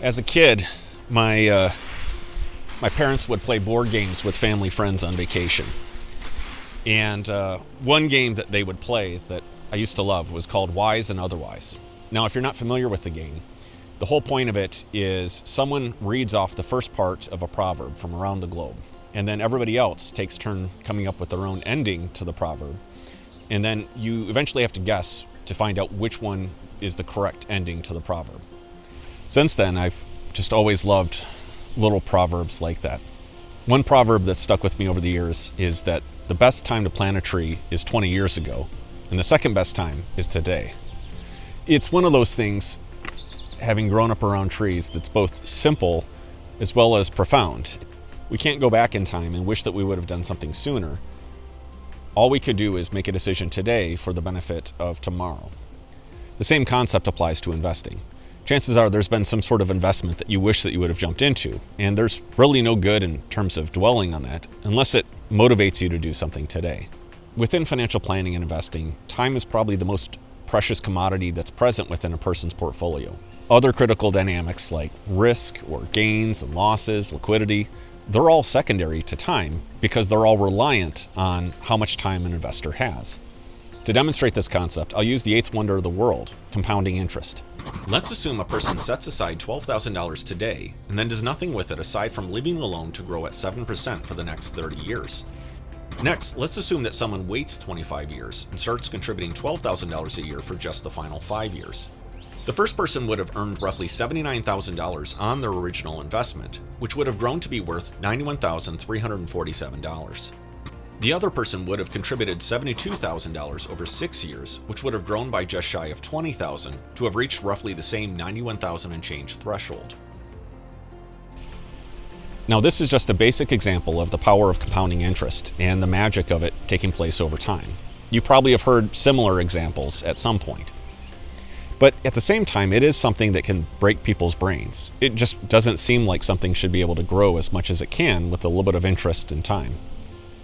As a kid, my parents would play board games with family friends on vacation. And one game that they would play that I used to love was called Wise and Otherwise. Now, if you're not familiar with the game, the whole point of it is someone reads off the first part of a proverb from around the globe, and then everybody else takes turn coming up with their own ending to the proverb. And then you eventually have to guess to find out which one is the correct ending to the proverb. Since then, I've just always loved little proverbs like that. One proverb that stuck with me over the years is that the best time to plant a tree is 20 years ago, and the second best time is today. It's one of those things, having grown up around trees, that's both simple as well as profound. We can't go back in time and wish that we would have done something sooner. All we could do is make a decision today for the benefit of tomorrow. The same concept applies to investing. Chances are there's been some sort of investment that you wish that you would have jumped into, and there's really no good in terms of dwelling on that unless it motivates you to do something today. Within financial planning and investing, time is probably the most precious commodity that's present within a person's portfolio. Other critical dynamics like risk or gains and losses, liquidity, they're all secondary to time because they're all reliant on how much time an investor has. To demonstrate this concept, I'll use the eighth wonder of the world, compounding interest. Let's assume a person sets aside $12,000 today and then does nothing with it aside from leaving it alone to grow at 7% for the next 30 years. Next, let's assume that someone waits 25 years and starts contributing $12,000 a year for just the final 5 years. The first person would have earned roughly $79,000 on their original investment, which would have grown to be worth $91,347. The other person would have contributed $72,000 over 6 years, which would have grown by just shy of $20,000 to have reached roughly the same $91,000 and change threshold. Now, this is just a basic example of the power of compounding interest and the magic of it taking place over time. You probably have heard similar examples at some point. But at the same time, it is something that can break people's brains. It just doesn't seem like something should be able to grow as much as it can with a little bit of interest and time.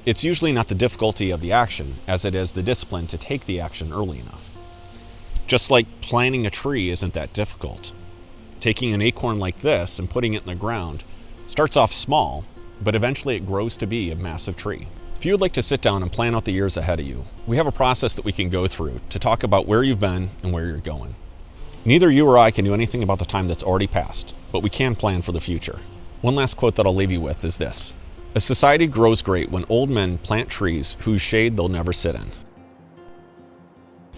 It's usually not the difficulty of the action as it is the discipline to take the action early enough. Just like planting a tree isn't that difficult. Taking an acorn like this and putting it in the ground starts off small, but eventually it grows to be a massive tree. If you would like to sit down and plan out the years ahead of you, we have a process that we can go through to talk about where you've been and where you're going. Neither you or I can do anything about the time that's already passed, but we can plan for the future. One last quote that I'll leave you with is this: "A society grows great when old men plant trees whose shade they'll never sit in."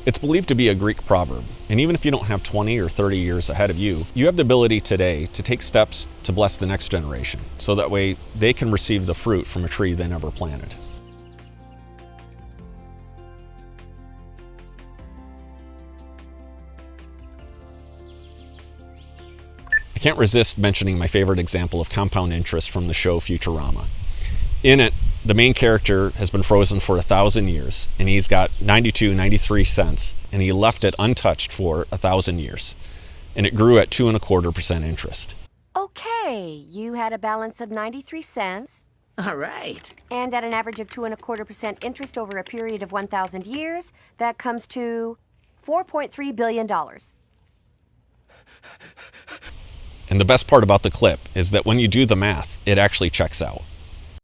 It's believed to be a Greek proverb, and even if you don't have 20 or 30 years ahead of you, you have the ability today to take steps to bless the next generation, so that way they can receive the fruit from a tree they never planted. I can't resist mentioning my favorite example of compound interest from the show Futurama. In it, the main character has been frozen for 1,000 years, and he's got 93 cents, and he left it untouched for 1,000 years, and it grew at 2.25% interest. Okay, you had a balance of 93 cents. All right. And at an average of 2.25% interest over a period of 1,000 years, that comes to $4.3 billion. And the best part about the clip is that when you do the math, it actually checks out.